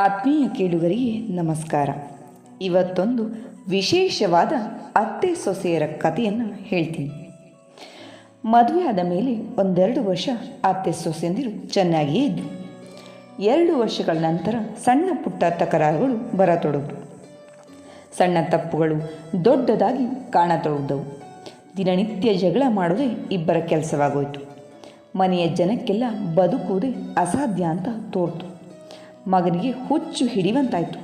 ಆತ್ಮೀಯ ಕೇಳುಗರಿಗೆ ನಮಸ್ಕಾರ. ಇವತ್ತೊಂದು ವಿಶೇಷವಾದ ಅತ್ತೆ ಸೊಸೆಯರ ಕಥೆಯನ್ನು ಹೇಳ್ತೀನಿ. ಮದುವೆಯಾದ ಮೇಲೆ 1-2 ವರ್ಷ ಅತ್ತೆ ಸೊಸೆಯಂದಿರು ಚೆನ್ನಾಗಿಯೇ ಇದ್ದರು. 2 ವರ್ಷಗಳ ನಂತರ ಸಣ್ಣ ಪುಟ್ಟ ತಕರಾರುಗಳು ಬರತೊಡಗಿದವು. ಸಣ್ಣ ತಪ್ಪುಗಳು ದೊಡ್ಡದಾಗಿ ಕಾಣತೊಡಗಿದವು. ದಿನನಿತ್ಯ ಜಗಳ ಮಾಡೋದೇ ಇಬ್ಬರ ಕೆಲಸವಾಗೋಯಿತು. ಮನೆಯ ಜನಕ್ಕೆಲ್ಲ ಬದುಕುವುದೇ ಅಸಾಧ್ಯ ಅಂತ ತೋರ್ತು. ಮಗನಿಗೆ ಹುಚ್ಚು ಹಿಡಿಯುವಂತಾಯಿತು.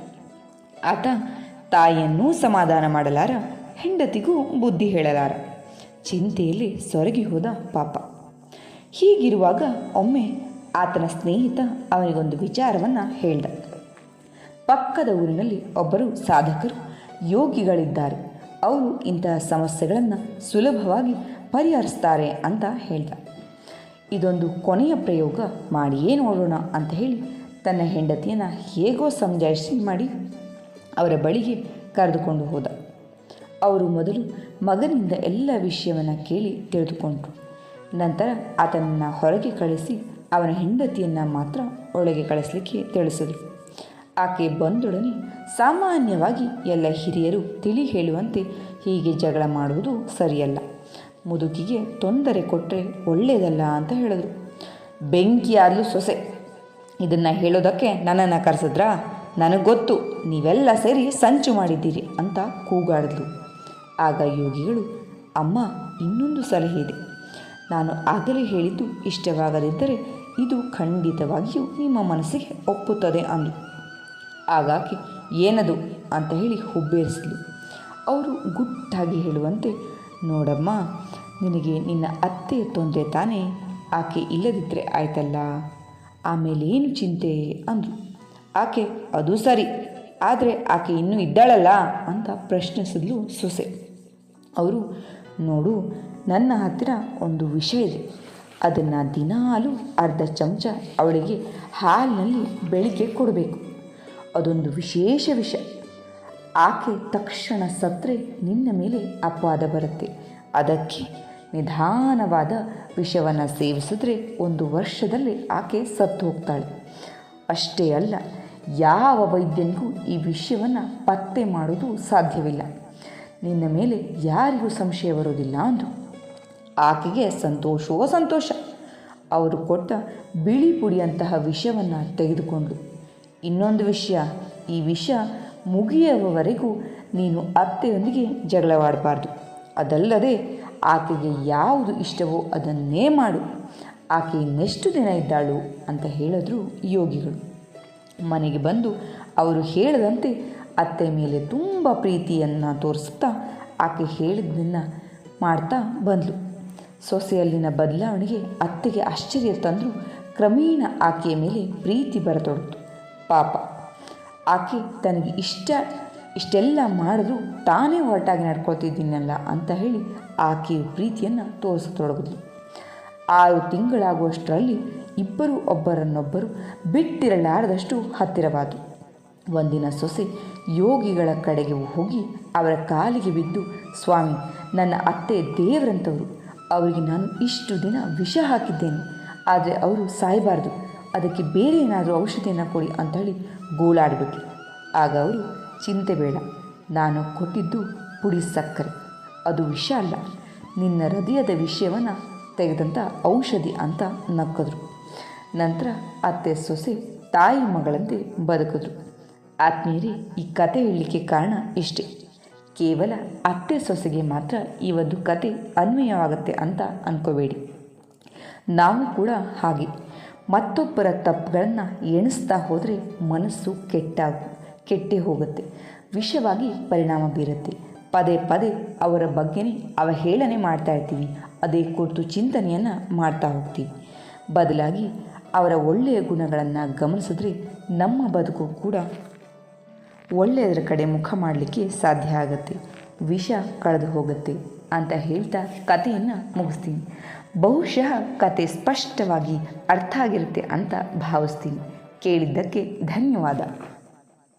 ಆತ ತಾಯಿಯನ್ನೂ ಸಮಾಧಾನ ಮಾಡಲಾರ, ಹೆಂಡತಿಗೂ ಬುದ್ಧಿ ಹೇಳಲಾರ. ಚಿಂತೆಯಲ್ಲಿ ಸೊರಗಿ ಹೋದ ಪಾಪ. ಹೀಗಿರುವಾಗ ಒಮ್ಮೆ ಆತನ ಸ್ನೇಹಿತ ಅವನಿಗೊಂದು ವಿಚಾರವನ್ನು ಹೇಳ್ದ. ಪಕ್ಕದ ಊರಿನಲ್ಲಿ ಒಬ್ಬರು ಸಾಧಕರು, ಯೋಗಿಗಳಿದ್ದಾರೆ. ಅವರು ಇಂತಹ ಸಮಸ್ಯೆಗಳನ್ನು ಸುಲಭವಾಗಿ ಪರಿಹರಿಸ್ತಾರೆ ಅಂತ ಹೇಳ್ದ. ಇದೊಂದು ಕೊನೆಯ ಪ್ರಯೋಗ ಮಾಡಿಯೇ ನೋಡೋಣ ಅಂತ ಹೇಳಿ ತನ್ನ ಹೆಂಡತಿಯನ್ನು ಹೇಗೋ ಸಮಜಾಯಿಷಿ ಮಾಡಿ ಅವರ ಬಳಿಗೆ ಕರೆದುಕೊಂಡು ಹೋದ. ಅವರು ಮೊದಲು ಮಗನಿಂದ ಎಲ್ಲ ವಿಷಯವನ್ನು ಕೇಳಿ ತಿಳಿದುಕೊಂಡರು. ನಂತರ ಆತನನ್ನು ಹೊರಗೆ ಕಳಿಸಿ ಅವನ ಹೆಂಡತಿಯನ್ನು ಮಾತ್ರ ಒಳಗೆ ಕಳಿಸಲಿಕ್ಕೆ ತಿಳಿಸಿದರು. ಆಕೆ ಬಂದೊಡನೆ ಸಾಮಾನ್ಯವಾಗಿ ಎಲ್ಲ ಹಿರಿಯರು ತಿಳಿ ಹೇಳುವಂತೆ ಹೀಗೆ ಜಗಳ ಮಾಡುವುದು ಸರಿಯಲ್ಲ, ಮುದುಕಿಗೆ ತೊಂದರೆ ಕೊಟ್ಟರೆ ಒಳ್ಳೆಯದಲ್ಲ ಅಂತ ಹೇಳಿದ್ರು. ಬೆಂಕಿಯಾದಲು ಸೊಸೆ, ಇದನ್ನು ಹೇಳೋದಕ್ಕೆ ನನ್ನನ್ನು ಕರೆಸಿದ್ರಾ? ನನಗೆ ಗೊತ್ತು, ನೀವೆಲ್ಲ ಸೇರಿ ಸಂಚು ಮಾಡಿದ್ದೀರಿ ಅಂತ ಕೂಗಾಡಿದ್ಲು. ಆಗ ಯೋಗಿಗಳು, ಅಮ್ಮ, ಇನ್ನೊಂದು ಸಲಹೆ ಇದೆ. ನಾನು ಆಗಲೇ ಹೇಳಿದ್ದು ಇಷ್ಟವಾಗದಿದ್ದರೆ ಇದು ಖಂಡಿತವಾಗಿಯೂ ನಿಮ್ಮ ಮನಸ್ಸಿಗೆ ಒಪ್ಪುತ್ತದೆ ಅಂದು. ಆಗಾಕೆ ಏನದು ಅಂತ ಹೇಳಿ ಹುಬ್ಬೇರಿಸಿದ್ಲು. ಅವರು ಗುಟ್ಟಾಗಿ ಹೇಳುವಂತೆ, ನೋಡಮ್ಮ, ನಿನಗೆ ನಿನ್ನ ಅತ್ತೆಯ ತೊಂದರೆ ತಾನೇ, ಆಕೆ ಇಲ್ಲದಿದ್ದರೆ ಆಯ್ತಲ್ಲ, ಆಮೇಲೆ ಏನು ಚಿಂತೆ ಅಂದರು. ಆಕೆ, ಅದು ಸರಿ, ಆದರೆ ಆಕೆ ಇನ್ನೂ ಇದ್ದಾಳಲ್ಲ ಅಂತ ಪ್ರಶ್ನಿಸಿದ್ಲು ಸೊಸೆ. ಅವರು, ನೋಡು, ನನ್ನ ಹತ್ತಿರ ಒಂದು ವಿಷ ಇದೆ. ಅದನ್ನು ದಿನಾಲೂ ಅರ್ಧ ಚಮಚ ಅವಳಿಗೆ ಹಾಲಿನಲ್ಲಿ ಬೆಳಿಗ್ಗೆ ಕೊಡಬೇಕು. ಅದೊಂದು ವಿಶೇಷ ವಿಷ. ಆಕೆ ತಕ್ಷಣ ಸತ್ತರೆ ನಿನ್ನ ಮೇಲೆ ಅಪವಾದ ಬರುತ್ತೆ. ಅದಕ್ಕೆ ನಿಧಾನವಾದ ವಿಷವನ್ನು ಸೇವಿಸಿದ್ರೆ 1 ವರ್ಷದಲ್ಲಿ ಆಕೆ ಸತ್ತು ಹೋಗ್ತಾಳೆ. ಅಷ್ಟೇ ಅಲ್ಲ, ಯಾವ ವೈದ್ಯನಿಗೂ ಈ ವಿಷಯವನ್ನು ಪತ್ತೆ ಮಾಡೋದು ಸಾಧ್ಯವಿಲ್ಲ. ನಿನ್ನ ಮೇಲೆ ಯಾರಿಗೂ ಸಂಶಯ ಬರೋದಿಲ್ಲ ಅಂದರು. ಆಕೆಗೆ ಸಂತೋಷವೋ ಸಂತೋಷ. ಅವರು ಕೊಟ್ಟ ಬಿಳಿ ಪುಡಿಯಂತಹ ವಿಷವನ್ನು ತೆಗೆದುಕೊಂಡು, ಇನ್ನೊಂದು ವಿಷಯ, ಈ ವಿಷ ಮುಗಿಯುವವರೆಗೂ ನೀನು ಅತ್ತೆಯೊಂದಿಗೆ ಜಗಳವಾಡಬಾರ್ದು. ಅದಲ್ಲದೆ ಆಕೆಗೆ ಯಾವುದು ಇಷ್ಟವೋ ಅದನ್ನೇ ಮಾಡು. ಆಕೆ ಇನ್ನೆಷ್ಟು ದಿನ ಇದ್ದಾಳು ಅಂತ ಹೇಳಿದ್ರು ಯೋಗಿಗಳು. ಮನೆಗೆ ಬಂದು ಅವರು ಹೇಳದಂತೆ ಅತ್ತೆ ಮೇಲೆ ತುಂಬ ಪ್ರೀತಿಯನ್ನು ತೋರಿಸುತ್ತಾ ಆಕೆ ಹೇಳಿದ್ದನ್ನು ಮಾಡ್ತಾ ಬಂದಳು. ಸೊಸೆಯಲ್ಲಿನ ಬದಲಾವಣೆಗೆ ಅತ್ತೆಗೆ ಆಶ್ಚರ್ಯ ತಂದರೂ ಕ್ರಮೇಣ ಆಕೆಯ ಮೇಲೆ ಪ್ರೀತಿ ಬರತೊಡಗಿತು. ಪಾಪ, ಆಕೆ ತನಗೆ ಇಷ್ಟೆಲ್ಲ ಮಾಡಿದ್ರೂ ತಾನೇ ಹೊರಟಾಗಿ ನಡ್ಕೊಳ್ತಿದ್ದೀನಲ್ಲ ಅಂತ ಹೇಳಿ ಆಕೆಯು ಪ್ರೀತಿಯನ್ನು ತೋರಿಸತೊಡಗಿದ್ಲು. 6 ತಿಂಗಳಾಗುವಷ್ಟರಲ್ಲಿ ಇಬ್ಬರು ಒಬ್ಬರನ್ನೊಬ್ಬರು ಬಿಟ್ಟಿರಲಾರದಷ್ಟು ಹತ್ತಿರವಾದರು. ಒಂದಿನ ಸೊಸೆ ಯೋಗಿಗಳ ಕಡೆಗೆ ಹೋಗಿ ಅವರ ಕಾಲಿಗೆ ಬಿದ್ದು, ಸ್ವಾಮಿ, ನನ್ನ ಅತ್ತೆ ದೇವರಂಥವರು. ಅವರಿಗೆ ನಾನು ಇಷ್ಟು ದಿನ ವಿಷ ಹಾಕಿದ್ದೇನೆ, ಆದರೆ ಅವರು ಸಾಯಬಾರ್ದು. ಅದಕ್ಕೆ ಬೇರೆ ಏನಾದರೂ ಔಷಧಿಯನ್ನು ಕೊಡಿ ಅಂತ ಹೇಳಿ ಗೋಳಾಡಿಬಿಟ್ರು. ಆಗ ಅವರು, ಚಿಂತೆ ಬೇಡ, ನಾನು ಕೊಟ್ಟಿದ್ದು ಪುಡಿ ಸಕ್ಕರೆ, ಅದು ವಿಷ ಅಲ್ಲ, ನಿನ್ನ ಹೃದಯದ ವಿಷಯವನ್ನು ತೆಗೆದಂಥ ಔಷಧಿ ಅಂತ ನಕ್ಕಿದ್ರು. ನಂತರ ಅತ್ತೆ ಸೊಸೆ ತಾಯಿ ಮಗಳಂತೆ ಬದುಕಿದ್ರು. ಆತ್ಮೀಯರೇ, ಈ ಕತೆ ಹೇಳಲಿಕ್ಕೆ ಕಾರಣ ಇಷ್ಟೇ. ಕೇವಲ ಅತ್ತೆ ಸೊಸೆಗೆ ಮಾತ್ರ ಈ ಒಂದು ಕತೆ ಅನ್ವಯವಾಗುತ್ತೆ ಅಂತ ಅಂದ್ಕೋಬೇಡಿ. ನಾವು ಕೂಡ ಹಾಗೆ ಮತ್ತೊಬ್ಬರ ತಪ್ಪುಗಳನ್ನು ಎಣಿಸ್ತಾ ಹೋದರೆ ಮನಸ್ಸು ಕೆಟ್ಟೇ ಹೋಗುತ್ತೆ, ವಿಷವಾಗಿ ಪರಿಣಾಮ ಬೀರುತ್ತೆ. ಪದೇ ಪದೇ ಅವರ ಬಗ್ಗೆನೇ ಅವಹೇಳನೆ ಮಾಡ್ತಾ ಇರ್ತೀವಿ, ಅದೇ ಕುರಿತು ಚಿಂತನೆಯನ್ನು ಮಾಡ್ತಾ ಹೋಗ್ತೀವಿ. ಬದಲಾಗಿ ಅವರ ಒಳ್ಳೆಯ ಗುಣಗಳನ್ನು ಗಮನಿಸಿದ್ರೆ ನಮ್ಮ ಬದುಕು ಕೂಡ ಒಳ್ಳೆಯದರ ಕಡೆ ಮುಖ ಮಾಡಲಿಕ್ಕೆ ಸಾಧ್ಯ ಆಗುತ್ತೆ, ವಿಷ ಕಳೆದು ಹೋಗುತ್ತೆ ಅಂತ ಹೇಳ್ತಾ ಕಥೆಯನ್ನು ಮುಗಿಸ್ತೀನಿ. ಬಹುಶಃ ಕತೆ ಸ್ಪಷ್ಟವಾಗಿ ಅರ್ಥ ಆಗಿರುತ್ತೆ ಅಂತ ಭಾವಿಸ್ತೀನಿ. ಕೇಳಿದ್ದಕ್ಕೆ ಧನ್ಯವಾದ.